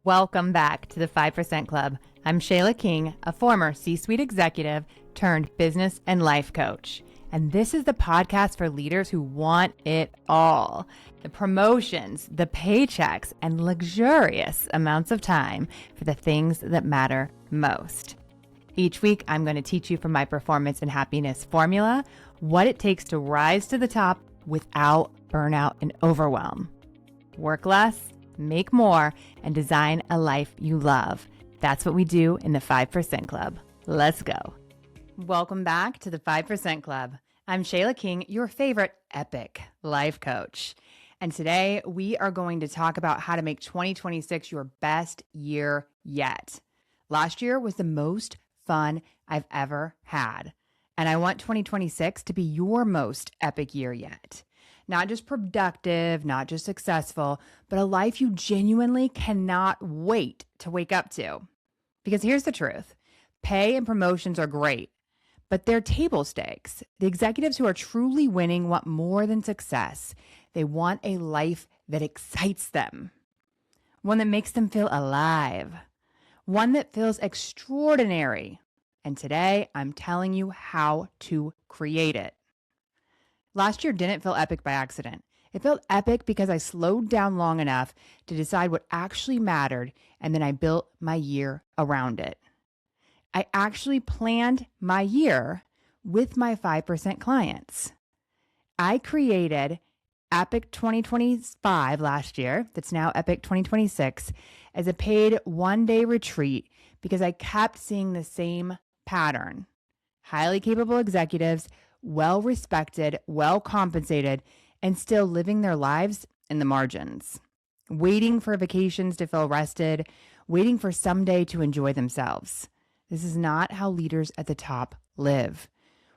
Welcome back to the 5% Club. I'm Shayla King, a former C-suite executive turned business and life coach. And this is the podcast for leaders who want it all. The promotions, the paychecks, and luxurious amounts of time for the things that matter most. Each week, I'm going to teach you from my performance and happiness formula what it takes to rise to the top without burnout and overwhelm. Work less, make more, and design a life you love. That's what we do in the 5% Club. Let's go. Welcome back to the 5% Club. I'm Shayla King, your favorite epic life coach. And today we are going to talk about how to make 2026 your best year yet. Last year was the most fun I've ever had. And I want 2026 to be your most epic year yet. Not just productive, not just successful, but a life you genuinely cannot wait to wake up to. Because here's the truth. Pay and promotions are great, but they're table stakes. The executives who are truly winning want more than success. They want a life that excites them. One that makes them feel alive. One that feels extraordinary. And today, I'm telling you how to create it. Last year didn't feel epic by accident. It felt epic because I slowed down long enough to decide what actually mattered, and then I built my year around it. I actually planned my year with my 5% clients. I created Epic 2025 last year, that's now Epic 2026, as a paid one-day retreat because I kept seeing the same pattern. Highly capable executives, well-respected, well-compensated, and still living their lives in the margins, waiting for vacations to feel rested, waiting for someday to enjoy themselves. This is not how leaders at the top live.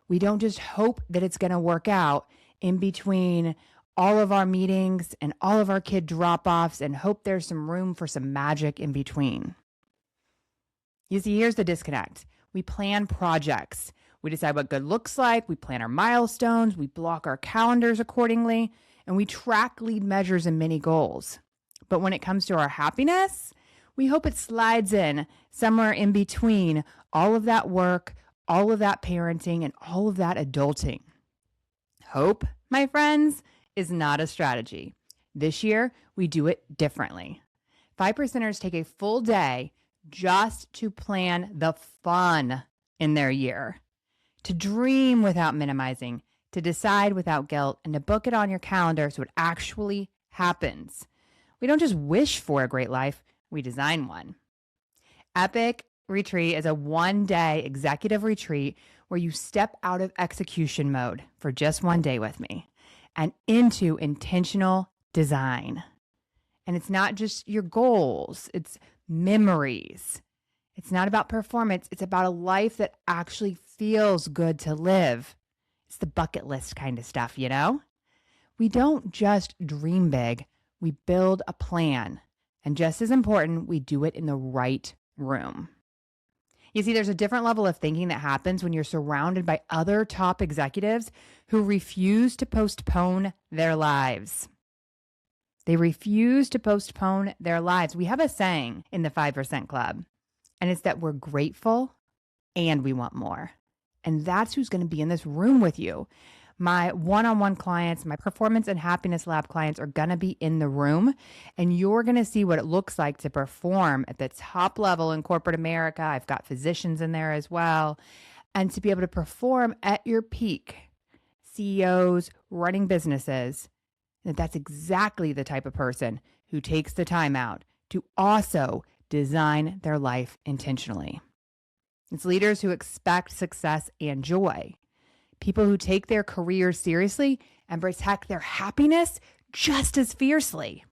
We don't just hope that it's going to work out in between all of our meetings and all of our kid drop-offs and hope there's some room for some magic in between. You see, here's the disconnect. We plan projects. We decide what good looks like, we plan our milestones, we block our calendars accordingly, and we track lead measures and mini goals. But when it comes to our happiness, we hope it slides in somewhere in between all of that work, all of that parenting, and all of that adulting. Hope, my friends, is not a strategy. This year, we do it differently. 5%ers take a full day just to plan the fun in their year. To dream without minimizing, to decide without guilt, and to book it on your calendar so it actually happens. We don't just wish for a great life, we design one. Epic Retreat is a one-day executive retreat where you step out of execution mode for just one day with me and into intentional design. And it's not just your goals, it's memories. It's not about performance. It's about a life that actually feels good to live. It's the bucket list kind of stuff, you know? We don't just dream big. We build a plan. And just as important, we do it in the right room. You see, there's a different level of thinking that happens when you're surrounded by other top executives who refuse to postpone their lives. They refuse to postpone their lives. We have a saying in the 5% Club. And it's that we're grateful and we want more. And that's who's going to be in this room with you. My one-on-one clients, my performance and happiness lab clients are going to be in the room. And you're going to see what it looks like to perform at the top level in corporate America. I've got physicians in there as well. And to be able to perform at your peak, CEOs running businesses, that's exactly the type of person who takes the time out to also design their life intentionally. It's leaders who expect success and joy. People who take their careers seriously and protect their happiness just as fiercely.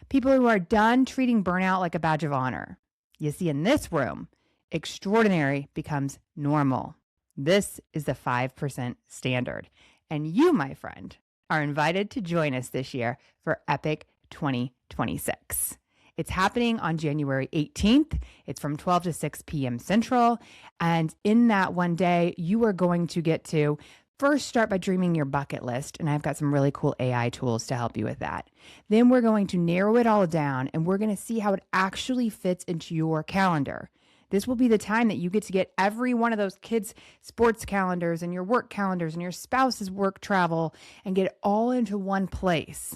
People who are done treating burnout like a badge of honor. You see, in this room, extraordinary becomes normal. This is the 5% standard. And you, my friend, are invited to join us this year for Epic 2026. It's happening on January 18th. It's from 12 to 6 p.m. Central. And in that one day, you are going to get to First, start by dreaming your bucket list, and I've got some really cool AI tools to help you with that. Then we're going to narrow it all down, and we're going to see how it actually fits into your calendar. This will be the time that you get to get every one of those kids' sports calendars and your work calendars and your spouse's work travel and get it all into one place.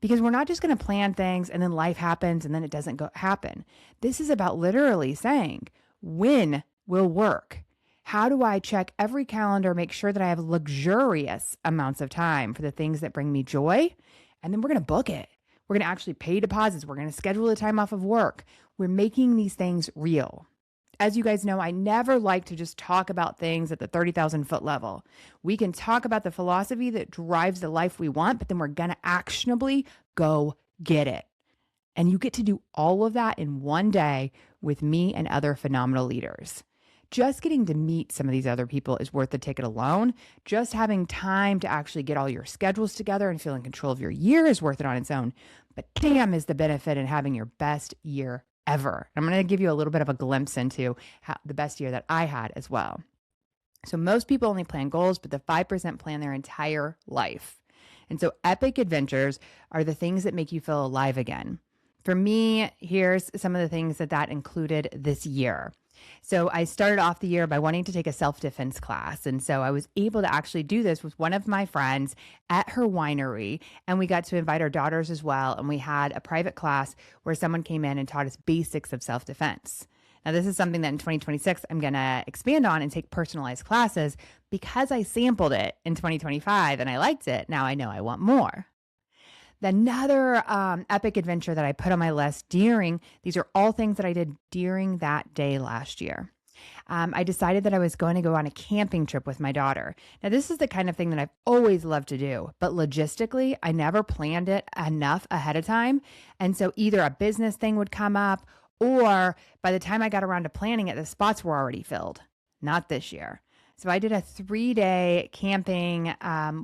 Because we're not just going to plan things and then life happens and then it doesn't happen. This is about literally saying, when will work? How do I check every calendar, make sure that I have luxurious amounts of time for the things that bring me joy? And then we're going to book it. We're going to actually pay deposits. We're going to schedule the time off of work. We're making these things real. As you guys know, I never like to just talk about things at the 30,000 foot level. We can talk about the philosophy that drives the life we want, but then we're going to actionably go get it. And you get to do all of that in one day with me and other phenomenal leaders. Just getting to meet some of these other people is worth the ticket alone. Just having time to actually get all your schedules together and feel in control of your year is worth it on its own. But damn is the benefit in having your best year ever. I'm going to give you a little bit of a glimpse into the best year that I had as well. So most people only plan goals, but the 5% plan their entire life. And so epic adventures are the things that make you feel alive again. For me, here's some of the things that included this year. So I started off the year by wanting to take a self-defense class. And so I was able to actually do this with one of my friends at her winery. And we got to invite our daughters as well. And we had a private class where someone came in and taught us basics of self-defense. Now, this is something that in 2026, I'm going to expand on and take personalized classes because I sampled it in 2025 and I liked it. Now I know I want more. Another epic adventure that I put on my list these are all things that I did during that day last year. I decided that I was going to go on a camping trip with my daughter. Now, this is the kind of thing that I've always loved to do, but logistically, I never planned it enough ahead of time. And so either a business thing would come up, or by the time I got around to planning it, the spots were already filled. Not this year. So I did a 3-day camping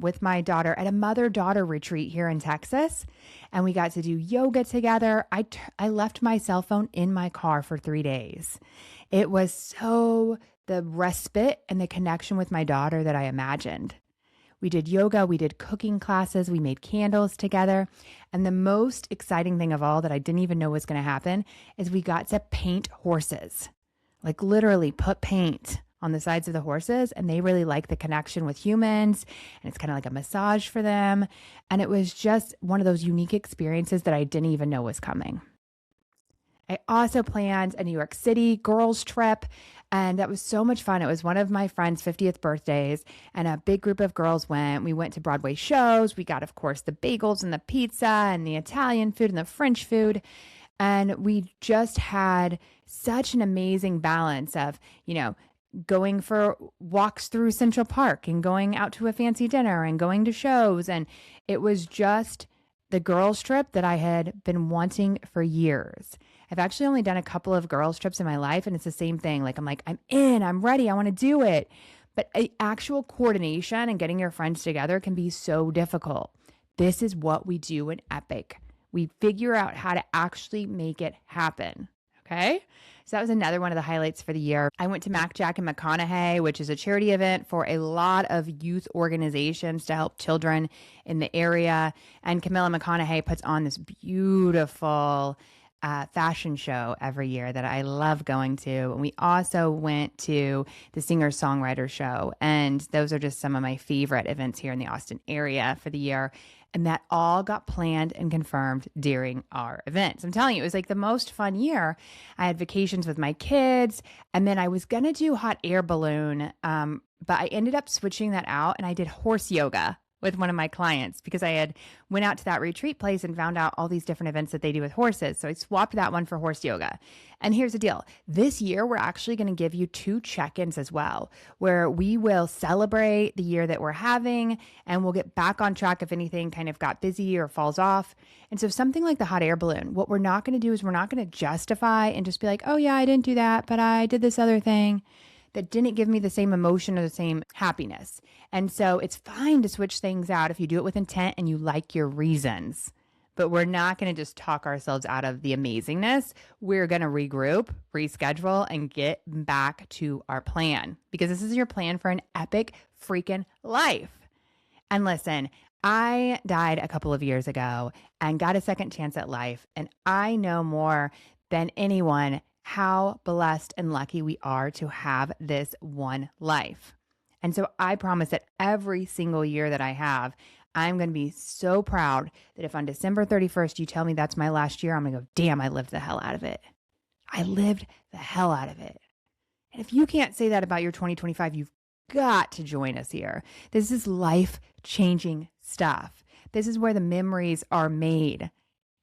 with my daughter at a mother-daughter retreat here in Texas. And we got to do yoga together. I left my cell phone in my car for 3 days. It was so the respite and the connection with my daughter that I imagined. We did yoga, we did cooking classes, we made candles together. And the most exciting thing of all that I didn't even know was going to happen is we got to paint horses. Like literally put paint on the sides of the horses, and they really like the connection with humans, and it's kind of like a massage for them. And it was just one of those unique experiences that I didn't even know was coming. I also planned a New York City girls trip, and that was so much fun. It was one of my friend's 50th birthdays, and a big group of girls went. We went to Broadway shows. We got, of course, the bagels and the pizza and the Italian food and the French food. And we just had such an amazing balance of, going for walks through Central Park and going out to a fancy dinner and going to shows. And it was just the girls trip that I had been wanting for years. I've actually only done a couple of girls trips in my life, and it's the same thing. I'm in, I'm ready, I want to do it. But actual coordination and getting your friends together can be so difficult. This is what we do in Epic. We figure out how to actually make it happen. Okay. So that was another one of the highlights for the year. I went to Mac, Jack, and McConaughey, which is a charity event for a lot of youth organizations to help children in the area. And Camilla McConaughey puts on this beautiful fashion show every year that I love going to. And we also went to the singer-songwriter show. And those are just some of my favorite events here in the Austin area for the year. And that all got planned and confirmed during our events. I'm telling you, it was like the most fun year. I had vacations with my kids, and then I was going to do hot air balloon, but I ended up switching that out, and I did horse yoga with one of my clients because I had went out to that retreat place and found out all these different events that they do with horses. So I swapped that one for horse yoga. And here's the deal. This year, we're actually going to give you 2 check-ins as well, where we will celebrate the year that we're having, and we'll get back on track if anything kind of got busy or falls off. And so something like the hot air balloon, what we're not going to do is we're not going to justify and just be like, oh yeah, I didn't do that, but I did this other thing that didn't give me the same emotion or the same happiness. And so it's fine to switch things out if you do it with intent and you like your reasons. But we're not going to just talk ourselves out of the amazingness. We're going to regroup, reschedule, and get back to our plan, because this is your plan for an epic freaking life. And listen, I died a couple of years ago and got a second chance at life. And I know more than anyone how blessed and lucky we are to have this one life. And so I promise that every single year that I have, I'm going to be so proud that if on December 31st you tell me that's my last year, I'm going to go, damn, I lived the hell out of it. I lived the hell out of it. And if you can't say that about your 2025, you've got to join us here. This is life-changing stuff. This is where the memories are made.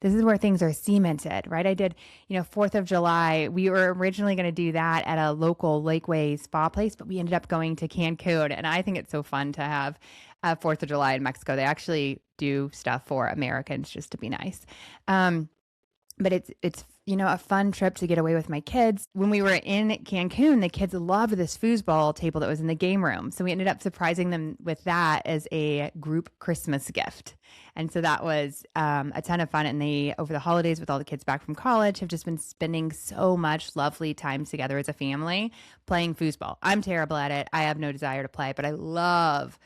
This is where things are cemented, right? I did, 4th of July. We were originally going to do that at a local Lakeway spa place, but we ended up going to Cancun. And I think it's so fun to have 4th of July in Mexico. They actually do stuff for Americans just to be nice. But it's a fun trip to get away with my kids. When we were in Cancun, the kids loved this foosball table that was in the game room. So we ended up surprising them with that as a group Christmas gift. And so that was a ton of fun. And they, over the holidays with all the kids back from college, have just been spending so much lovely time together as a family playing foosball. I'm terrible at it. I have no desire to play, but I love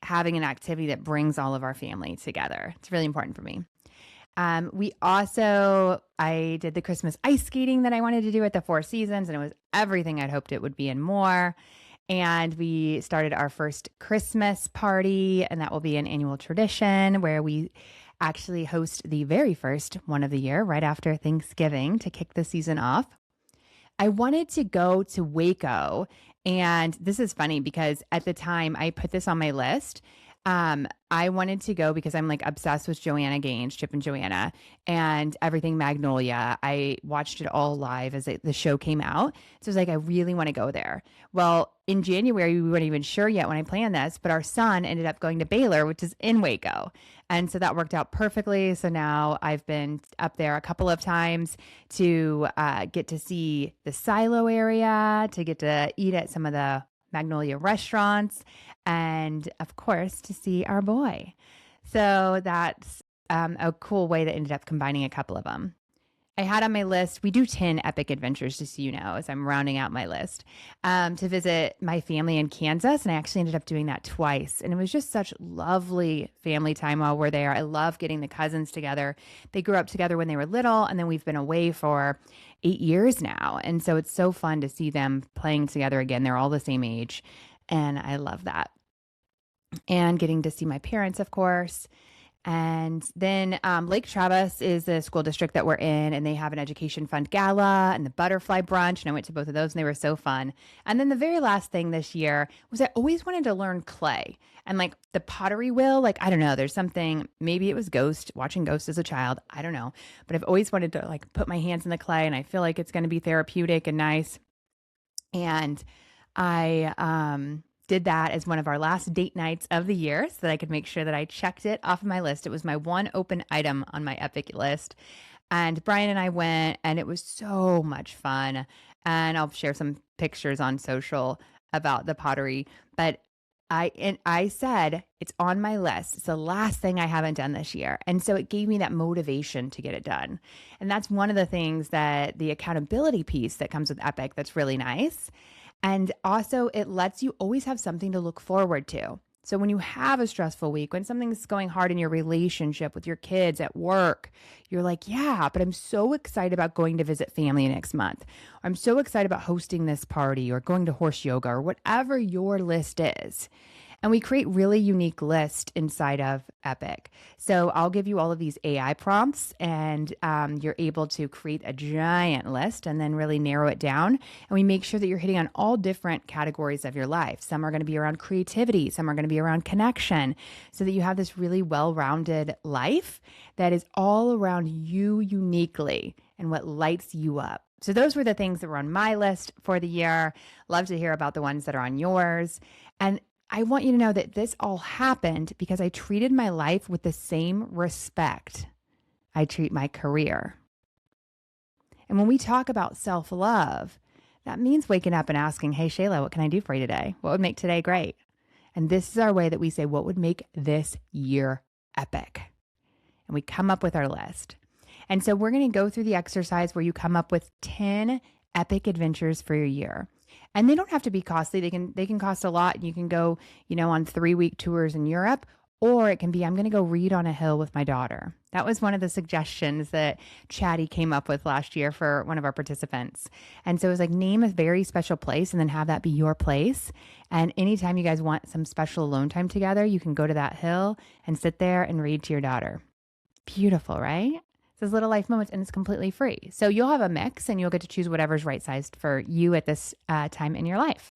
having an activity that brings all of our family together. It's really important for me. I did the Christmas ice skating that I wanted to do at the Four Seasons, and it was everything I'd hoped it would be and more. And we started our first Christmas party, and that will be an annual tradition where we actually host the very first one of the year right after Thanksgiving to kick the season off. I wanted to go to Waco, and this is funny because at the time I put this on my list. I wanted to go because I'm like obsessed with Joanna Gaines, Chip and Joanna, and everything Magnolia. I watched it all live as the show came out. So I was like, I really want to go there. Well, in January, we weren't even sure yet when I planned this, but our son ended up going to Baylor, which is in Waco. And so that worked out perfectly. So now I've been up there a couple of times to get to see the silo area, to get to eat at some of the Magnolia restaurants, and of course to see our boy. So that's a cool way that ended up combining a couple of them. I had on my list, we do 10 epic adventures, just so you know, as I'm rounding out my list, to visit my family in Kansas. And I actually ended up doing that twice. And it was just such lovely family time while we're there. I love getting the cousins together. They grew up together when they were little, and then we've been away for 8 years now. And so it's so fun to see them playing together again. They're all the same age. And I love that. And getting to see my parents, of course. And then Lake Travis is the school district that we're in, and they have an education fund gala and the butterfly brunch. And I went to both of those, and they were so fun. And then the very last thing this year was I always wanted to learn clay and like the pottery wheel. Like, I don't know, there's something, maybe it was watching Ghost as a child. I don't know. But I've always wanted to like put my hands in the clay, and I feel like it's going to be therapeutic and nice. And I did that as one of our last date nights of the year so that I could make sure that I checked it off of my list. It was my one open item on my epic list. And Brian and I went, and it was so much fun. And I'll share some pictures on social about the pottery. But I said, it's on my list. It's the last thing I haven't done this year. And so it gave me that motivation to get it done. And that's one of the things that the accountability piece that comes with Epic that's really nice. And also it lets you always have something to look forward to. So when you have a stressful week, when something's going hard in your relationship with your kids at work, you're like, yeah, but I'm so excited about going to visit family next month. I'm so excited about hosting this party or going to horse yoga or whatever your list is. And we create really unique lists inside of Epic. So I'll give you all of these AI prompts, and you're able to create a giant list and then really narrow it down. And we make sure that you're hitting on all different categories of your life. Some are going to be around creativity. Some are going to be around connection, so that you have this really well-rounded life that is all around you uniquely and what lights you up. So those were the things that were on my list for the year. Love to hear about the ones that are on yours. And I want you to know that this all happened because I treated my life with the same respect I treat my career. And when we talk about self-love, that means waking up and asking, hey, Shayla, what can I do for you today? What would make today great? And this is our way that we say, what would make this year epic? And we come up with our list. And so we're going to go through the exercise where you come up with 10 epic adventures for your year. And they don't have to be costly. They can cost a lot. You can go, on 3-week tours in Europe, or it can be, I'm going to go read on a hill with my daughter. That was one of the suggestions that Chatty came up with last year for one of our participants. And so it was like, name a very special place and then have that be your place. And anytime you guys want some special alone time together, you can go to that hill and sit there and read to your daughter. Beautiful, right? Those little life moments, and it's completely free. So you'll have a mix and you'll get to choose whatever's right sized for you at this time in your life.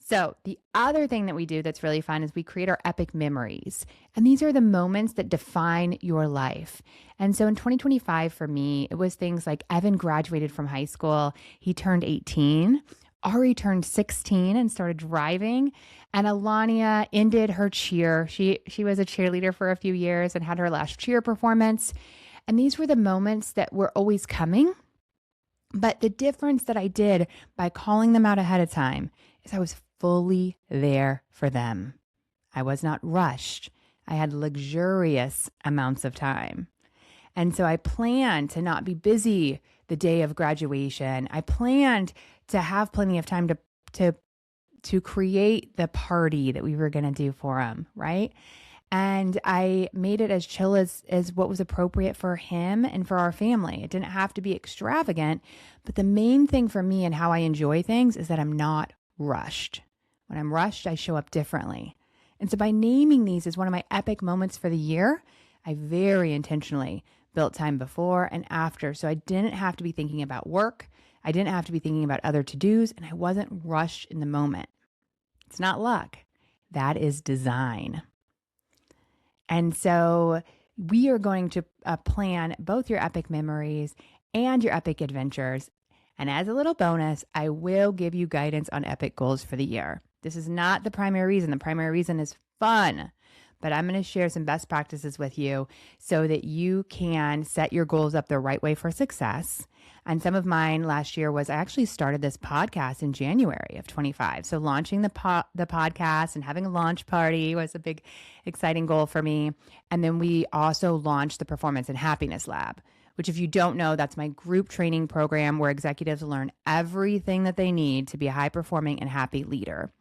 So the other thing that we do that's really fun is we create our epic memories. And these are the moments that define your life. And so in 2025 for me, it was things like Evan graduated from high school. He turned 18. Ari turned 16 and started driving. And Alania ended her cheer. She was a cheerleader for a few years and had her last cheer performance. And these were the moments that were always coming. But the difference that I did by calling them out ahead of time is I was fully there for them. I was not rushed. I had luxurious amounts of time. And so I planned to not be busy the day of graduation. I planned to have plenty of time to create the party that we were going to do for him, right? And I made it as chill as what was appropriate for him and for our family. It didn't have to be extravagant, but the main thing for me and how I enjoy things is that I'm not rushed. When I'm rushed, I show up differently. And so by naming these as one of my epic moments for the year, I very intentionally built time before and after. So I didn't have to be thinking about work. I didn't have to be thinking about other to-dos, and I wasn't rushed in the moment. It's not luck. That is design. And so we are going to plan both your epic memories and your epic adventures. And as a little bonus, I will give you guidance on epic goals for the year. This is not the primary reason. The primary reason is fun, but I'm going to share some best practices with you so that you can set your goals up the right way for success. And some of mine last year was I actually started this podcast in January of 25. So launching the podcast and having a launch party was a big, exciting goal for me. And then we also launched the Performance and Happiness Lab, which if you don't know, that's my group training program where executives learn everything that they need to be a high-performing and happy leader.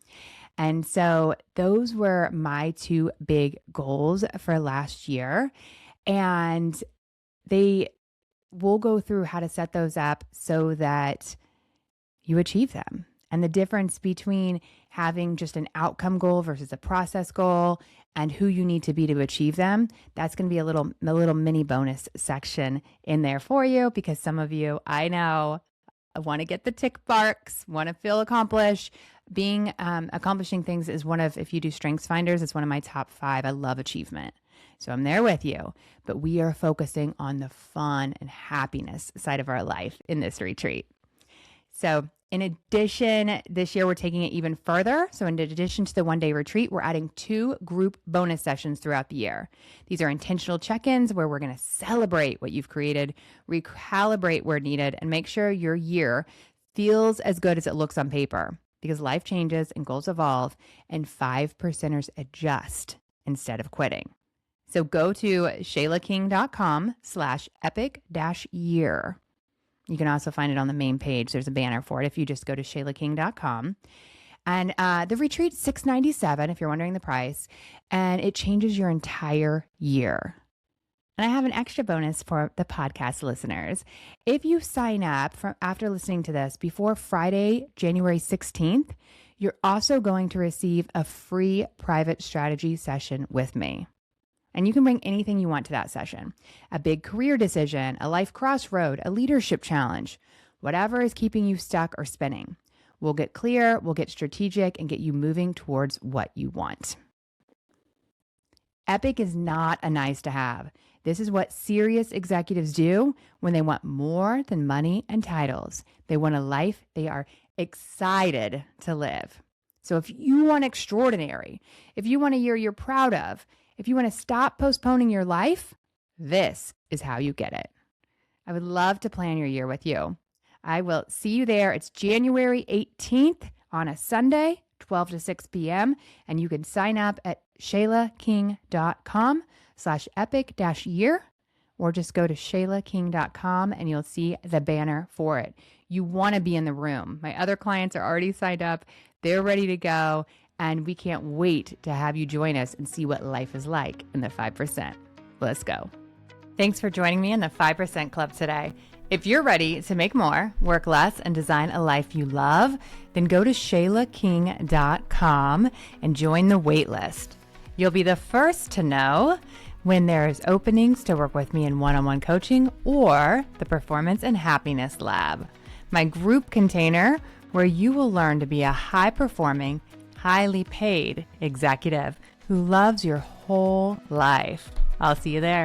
And so those were my two big goals for last year. And we'll go through how to set those up so that you achieve them. And the difference between having just an outcome goal versus a process goal and who you need to be to achieve them, that's going to be a little mini bonus section in there for you, because some of you, I know, want to get the tick marks, want to feel accomplished. Accomplishing things is if you do Strengths Finders, it's one of my top 5. I love achievement. So I'm there with you, but we are focusing on the fun and happiness side of our life in this retreat. So in addition, this year we're taking it even further. So in addition to the one-day retreat, we're adding 2 group bonus sessions throughout the year. These are intentional check-ins where we're going to celebrate what you've created, recalibrate where needed, and make sure your year feels as good as it looks on paper, because life changes and goals evolve and 5%ers adjust instead of quitting. So go to shaylaking.com/epic-year. You can also find it on the main page. There's a banner for it if you just go to shaylaking.com. And the retreat's $697 if you're wondering the price, and it changes your entire year. And I have an extra bonus for the podcast listeners. If you sign up after listening to this before Friday, January 16th, you're also going to receive a free private strategy session with me. And you can bring anything you want to that session. A big career decision, a life crossroad, a leadership challenge, whatever is keeping you stuck or spinning. We'll get clear, we'll get strategic, and get you moving towards what you want. Epic is not a nice to have. This is what serious executives do when they want more than money and titles. They want a life they are excited to live. So if you want extraordinary, if you want a year you're proud of, if you want to stop postponing your life, this is how you get it. I would love to plan your year with you. I will see you there. It's January 18th on a Sunday, 12 to 6 p.m. And you can sign up at shaylaking.com/epic-year, or just go to shaylaking.com and you'll see the banner for it. You want to be in the room. My other clients are already signed up. They're ready to go. And we can't wait to have you join us and see what life is like in the 5%. Let's go. Thanks for joining me in the 5% Club today. If you're ready to make more, work less, and design a life you love, then go to shaylaking.com and join the waitlist. You'll be the first to know when there's openings to work with me in one-on-one coaching or the Performance and Happiness Lab, my group container where you will learn to be a high-performing, highly paid executive who loves your whole life. I'll see you there.